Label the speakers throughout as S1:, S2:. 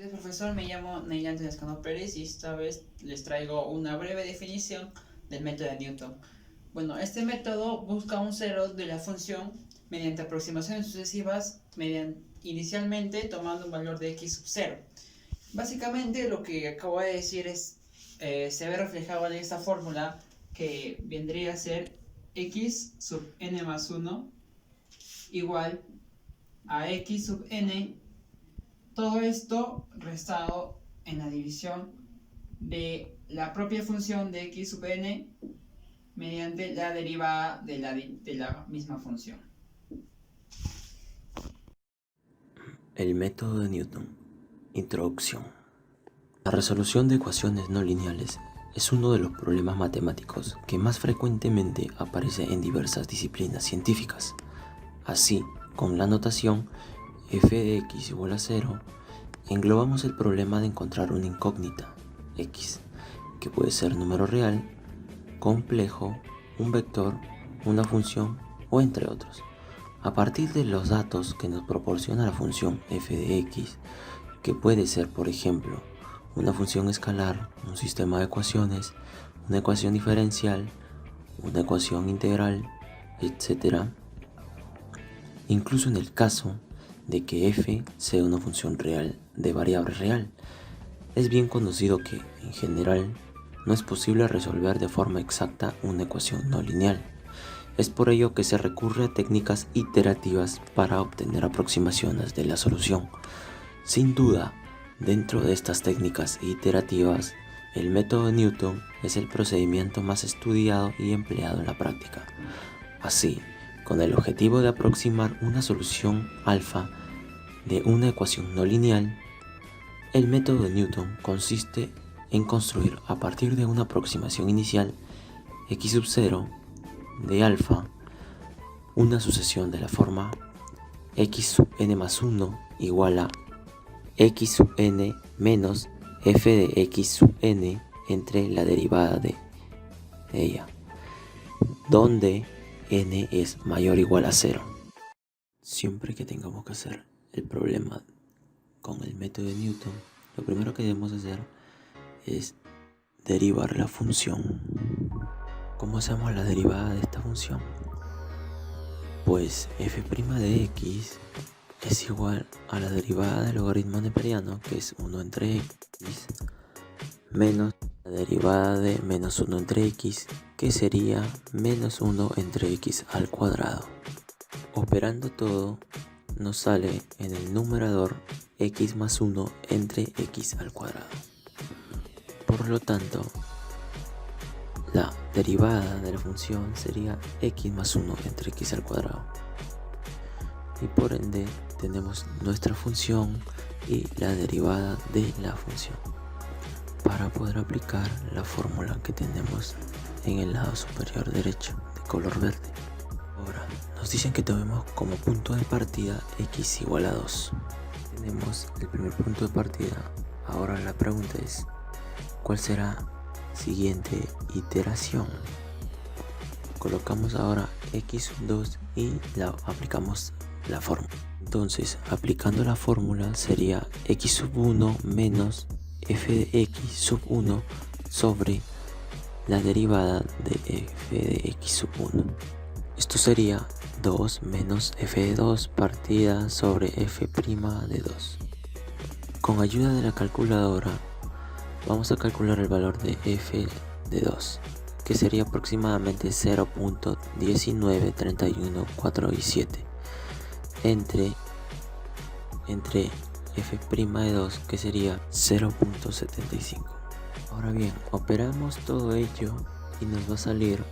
S1: Profesor, me llamo Neilante Lescano Pérez y esta vez les traigo una breve definición del método de Newton. Bueno, este método busca un cero de la función mediante aproximaciones sucesivas, inicialmente tomando un valor de x sub 0. Básicamente lo que acabo de decir se ve reflejado en esta fórmula que vendría a ser x sub n más 1 igual a x sub n. Todo esto restado en la división de la propia función de x sub n mediante la derivada de la misma función.
S2: El método de Newton. Introducción. La resolución de ecuaciones no lineales es uno de los problemas matemáticos que más frecuentemente aparece en diversas disciplinas científicas. Así, con la notación f de x igual a 0, englobamos el problema de encontrar una incógnita, x, que puede ser número real, complejo, un vector, una función o entre otros. A partir de los datos que nos proporciona la función f de x, que puede ser, por ejemplo, una función escalar, un sistema de ecuaciones, una ecuación diferencial, una ecuación integral, etc. Incluso en el caso de que f sea una función real de variable real, es bien conocido que, en general, no es posible resolver de forma exacta una ecuación no lineal. Es por ello que se recurre a técnicas iterativas para obtener aproximaciones de la solución. Sin duda, dentro de estas técnicas iterativas, el método de Newton es el procedimiento más estudiado y empleado en la práctica. Así, con el objetivo de aproximar una solución alfa de una ecuación no lineal, el método de Newton consiste en construir a partir de una aproximación inicial x sub 0 de alfa una sucesión de la forma x sub n más 1 igual a x sub n menos f de x sub n entre la derivada de ella, donde n es mayor o igual a 0. Siempre que tengamos que hacer el problema con el método de Newton, lo primero que debemos hacer es derivar la función. ¿Cómo hacemos la derivada de esta función? Pues f' de x es igual a la derivada del logaritmo neperiano, que es 1 entre x, menos la derivada de menos 1 entre x, que sería menos 1 entre x al cuadrado. Operando todo, nos sale en el numerador x más 1 entre x al cuadrado. Por lo tanto, la derivada de la función sería x más 1 entre x al cuadrado. Y por ende tenemos nuestra función y la derivada de la función. Para poder aplicar la fórmula que tenemos en el lado superior derecho de color verde. Ahora, nos dicen que tomemos como punto de partida x igual a 2. Tenemos el primer punto de partida. Ahora la pregunta es, ¿cuál será la siguiente iteración? Colocamos ahora x sub 2 y aplicamos la fórmula. Entonces, aplicando la fórmula sería x sub 1 menos f de x sub 1 sobre la derivada de f de x sub 1. Esto sería 2 menos f de 2 partida sobre f' de 2. Con ayuda de la calculadora vamos a calcular el valor de f de 2, que sería aproximadamente 0.1931417 entre f' de 2, que sería 0.75. Ahora bien, operamos todo ello y nos va a salir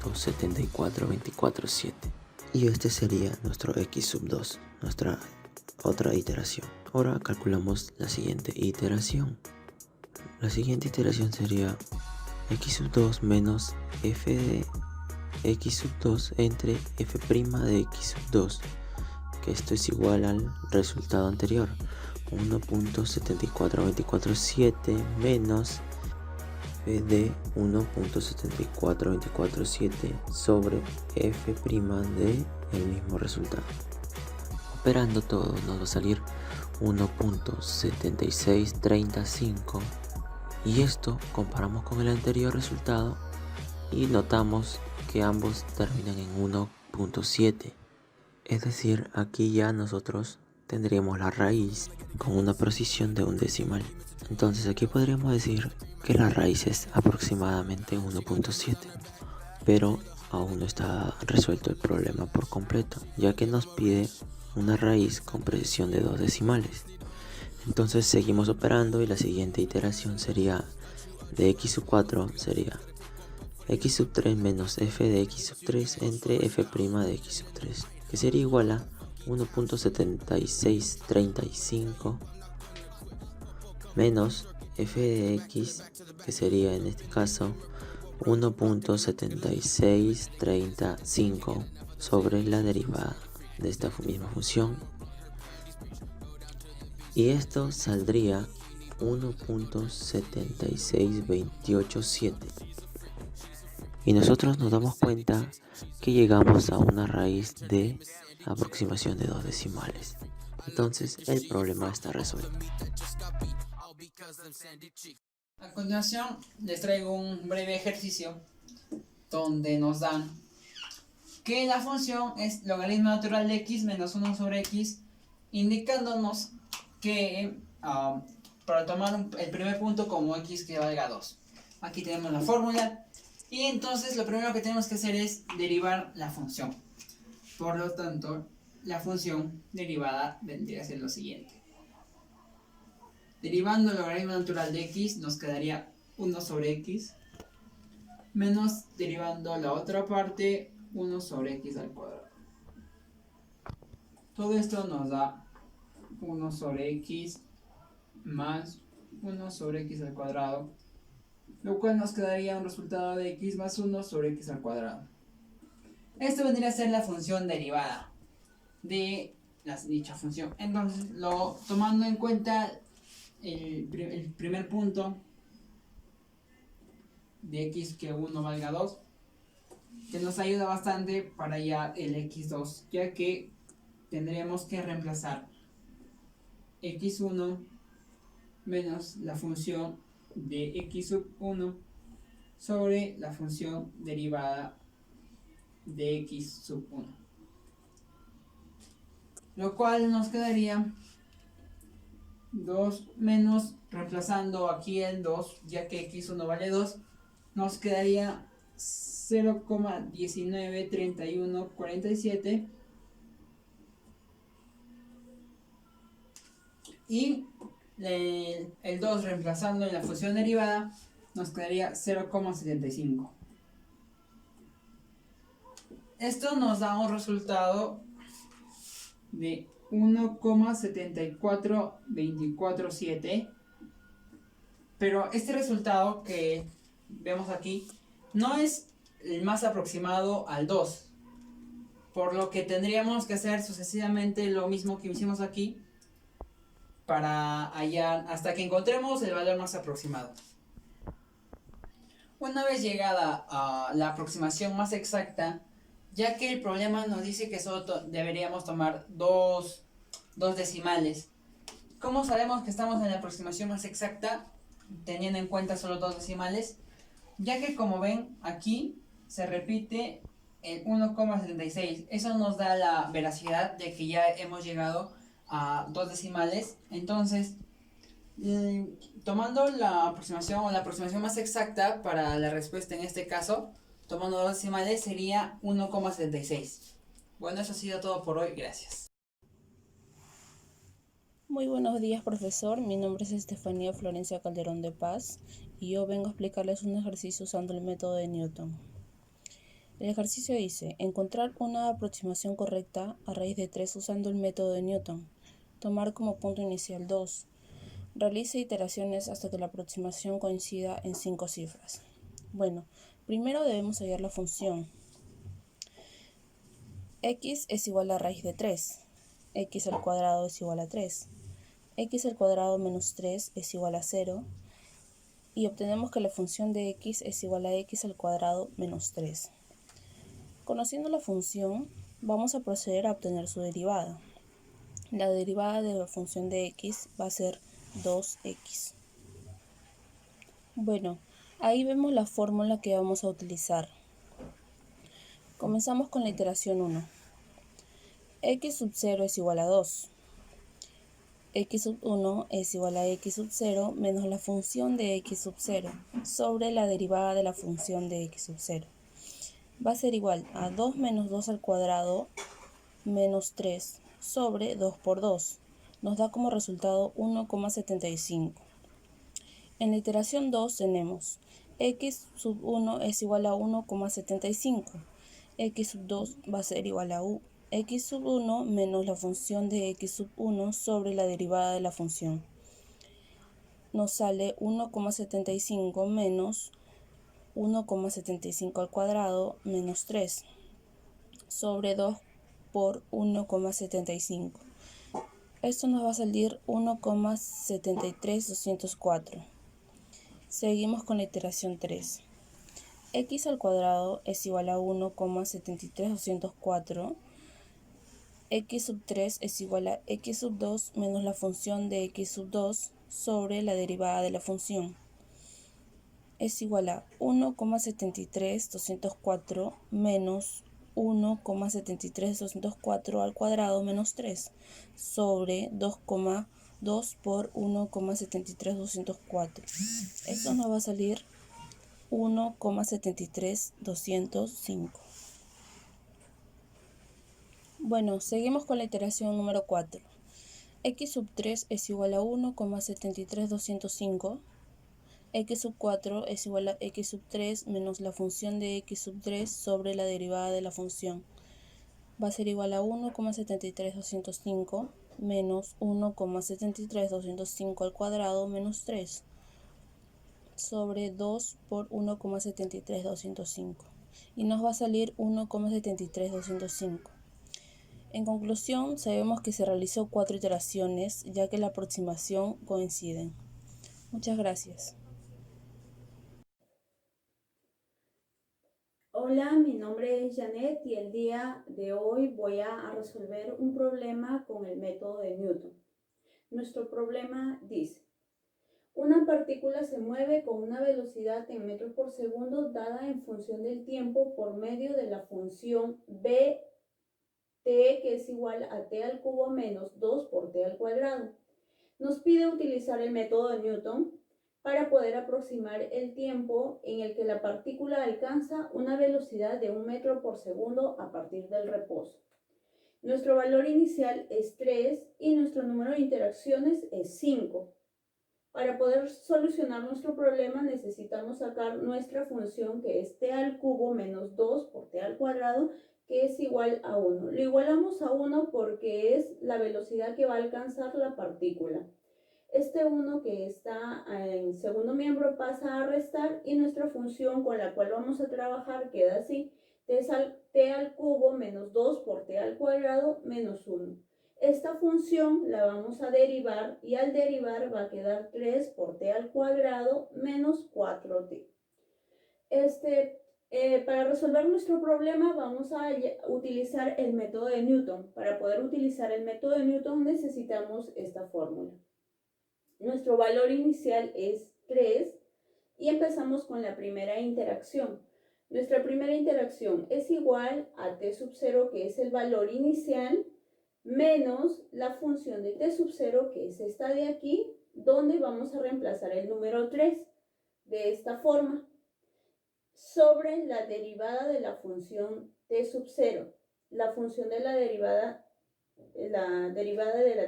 S2: 1.74247. Y este sería nuestro x sub 2, nuestra otra iteración. Ahora calculamos la siguiente iteración. La siguiente iteración sería x sub 2 menos f de x sub 2 entre f' de x sub 2, que esto es igual al resultado anterior, 1.74247 menos f de 1.74247 sobre f' de el mismo resultado. Operando todo nos va a salir 1.7635, y esto comparamos con el anterior resultado y notamos que ambos terminan en 1.7. Es decir, aquí ya nosotros tendríamos la raíz con una precisión de un decimal. Entonces aquí podríamos decir que la raíz es aproximadamente 1.7, pero aún no está resuelto el problema por completo, ya que nos pide una raíz con precisión de 2 decimales. Entonces seguimos operando y la siguiente iteración sería de x sub 4 sería x sub 3 menos f de x sub 3 entre f' de x sub 3, que sería igual a 1.7635 menos f de x, que sería en este caso 1.7635 sobre la derivada de esta misma función, y esto saldría 1.76287. Y nosotros nos damos cuenta que llegamos a una raíz de aproximación de 2 decimales. Entonces el problema está resuelto.
S1: A continuación les traigo un breve ejercicio donde nos dan que la función es logaritmo natural de x menos 1 sobre x, indicándonos que para tomar el primer punto como x que valga 2. Aquí tenemos la fórmula y entonces lo primero que tenemos que hacer es derivar la función. Por lo tanto, la función derivada vendría a ser lo siguiente. Derivando el logaritmo natural de x nos quedaría 1 sobre x menos derivando la otra parte 1 sobre x al cuadrado. Todo esto nos da 1 sobre x más 1 sobre x al cuadrado, lo cual nos quedaría un resultado de x más 1 sobre x al cuadrado. Esto vendría a ser la función derivada de dicha función. Entonces, tomando en cuenta el primer punto de x que 1 valga 2, que nos ayuda bastante para hallar el x2, ya que tendremos que reemplazar x1 menos la función de x sub 1 sobre la función derivada de x sub 1, lo cual nos quedaría 2 menos, reemplazando aquí el 2, ya que x1 vale 2, nos quedaría 0,193147, y el 2 reemplazando en la función derivada nos quedaría 0,75. Esto nos da un resultado de 1,74247, pero este resultado que vemos aquí no es el más aproximado al 2, por lo que tendríamos que hacer sucesivamente lo mismo que hicimos aquí para hallar hasta que encontremos el valor más aproximado. Una vez llegada a la aproximación más exacta, ya que el problema nos dice que solo deberíamos tomar dos decimales, ¿cómo sabemos que estamos en la aproximación más exacta teniendo en cuenta solo 2 decimales? Ya que, como ven, aquí se repite el 1,76. Eso nos da la veracidad de que ya hemos llegado a 2 decimales. Entonces, tomando la aproximación más exacta para la respuesta en este caso, tomando 2 decimales, sería 1,76. Bueno, eso ha sido todo por hoy. Gracias.
S3: Muy buenos días, profesor. Mi nombre es Estefanía Florencia Calderón de Paz y yo vengo a explicarles un ejercicio usando el método de Newton. El ejercicio dice: encontrar una aproximación correcta a raíz de 3 usando el método de Newton. Tomar como punto inicial 2. Realice iteraciones hasta que la aproximación coincida en 5 cifras. Bueno, primero debemos hallar la función. X es igual a raíz de 3. X al cuadrado es igual a 3. X al cuadrado menos 3 es igual a 0. Y obtenemos que la función de x es igual a x al cuadrado menos 3. Conociendo la función, vamos a proceder a obtener su derivada. La derivada de la función de x va a ser 2x. Bueno, ahí vemos la fórmula que vamos a utilizar. Comenzamos con la iteración 1. X sub 0 es igual a 2. X sub 1 es igual a x sub 0 menos la función de x sub 0 sobre la derivada de la función de x sub 0. Va a ser igual a 2 menos 2 al cuadrado menos 3 sobre 2 por 2. Nos da como resultado 1,75. En la iteración 2 tenemos x sub 1 es igual a 1,75. X sub 2 va a ser igual a x sub 1 menos la función de x sub 1 sobre la derivada de la función. Nos sale 1,75 menos 1,75 al cuadrado menos 3 sobre 2 por 1,75. Esto nos va a salir 1,73204. Seguimos con la iteración 3. X al cuadrado es igual a 1,73204. X sub 3 es igual a x sub 2 menos la función de x sub 2 sobre la derivada de la función. Es igual a 1,73204 menos 1,73204 al cuadrado menos 3 sobre 2,2 por 1,73204. Esto nos va a salir 1,73205. Bueno, seguimos con la iteración número 4. X sub 3 es igual a 1,73205. X sub 4 es igual a x sub 3 menos la función de x sub 3 sobre la derivada de la función. Va a ser igual a 1,73205 menos 1,73205 al cuadrado menos 3 sobre 2 por 1,73205. Y nos va a salir 1,73205. En conclusión, sabemos que se realizó 4 iteraciones, ya que la aproximación coinciden. Muchas gracias.
S4: Hola, mi nombre es Janet y el día de hoy voy a resolver un problema con el método de Newton. Nuestro problema dice: una partícula se mueve con una velocidad en metros por segundo dada en función del tiempo por medio de la función b t, que es igual a t al cubo menos 2 por t al cuadrado. Nos pide utilizar el método de Newton para poder aproximar el tiempo en el que la partícula alcanza una velocidad de 1 metro por segundo a partir del reposo. Nuestro valor inicial es 3 y nuestro número de interacciones es 5. Para poder solucionar nuestro problema necesitamos sacar nuestra función, que es t al cubo menos 2 por t al cuadrado, que es igual a 1. Lo igualamos a 1 porque es la velocidad que va a alcanzar la partícula. Este 1 que está en segundo miembro pasa a restar y nuestra función con la cual vamos a trabajar queda así: t al cubo menos 2 por t al cuadrado menos 1. Esta función la vamos a derivar y al derivar va a quedar 3 por t al cuadrado menos 4t. Para resolver nuestro problema vamos a utilizar el método de Newton. Para poder utilizar el método de Newton necesitamos esta fórmula. Nuestro valor inicial es 3 y empezamos con la primera interacción. Nuestra primera interacción es igual a t sub 0, que es el valor inicial, menos la función de t sub 0, que es esta de aquí, donde vamos a reemplazar el número 3 de esta forma, sobre la derivada de la función t sub 0. La función de la derivada de la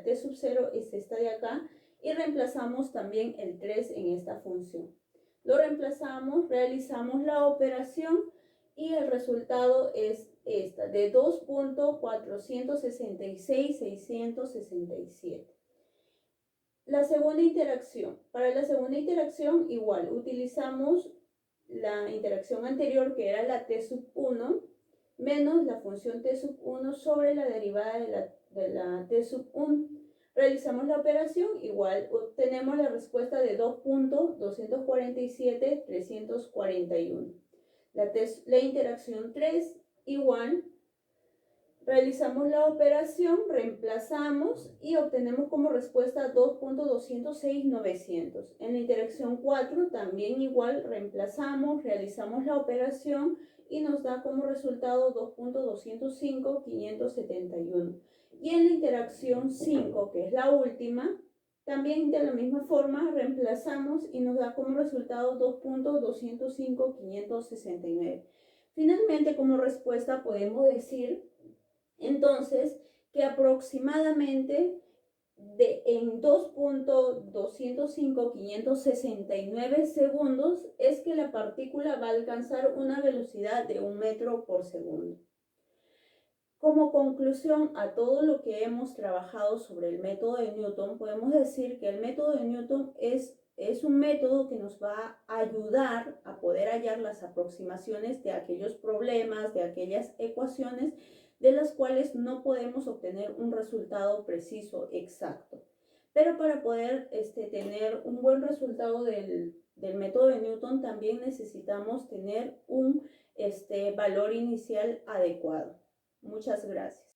S4: t sub 0 es esta de acá, y reemplazamos también el 3 en esta función. Lo reemplazamos, realizamos la operación y el resultado es esta, de 2.466.667. La segunda interacción. Para la segunda interacción igual, utilizamos la interacción anterior, que era la t sub 1, menos la función t sub 1 sobre la derivada de la t sub 1. Realizamos la operación, igual obtenemos la respuesta de 2.247.341. La interacción 3 igual, Realizamos la operación, reemplazamos y obtenemos como respuesta 2.206.900. En la interacción 4 también igual reemplazamos, realizamos la operación y nos da como resultado 2.205.571. Y en la interacción 5, que es la última, también de la misma forma reemplazamos y nos da como resultado 2.205.569. Finalmente, como respuesta podemos decir entonces que aproximadamente en 2.205.569 segundos es que la partícula va a alcanzar una velocidad de 1 metro por segundo. Como conclusión a todo lo que hemos trabajado sobre el método de Newton, podemos decir que el método de Newton es un método que nos va a ayudar a poder hallar las aproximaciones de aquellos problemas, de aquellas ecuaciones de las cuales no podemos obtener un resultado preciso, exacto. Pero para poder tener un buen resultado del método de Newton también necesitamos tener un valor inicial adecuado. Muchas gracias.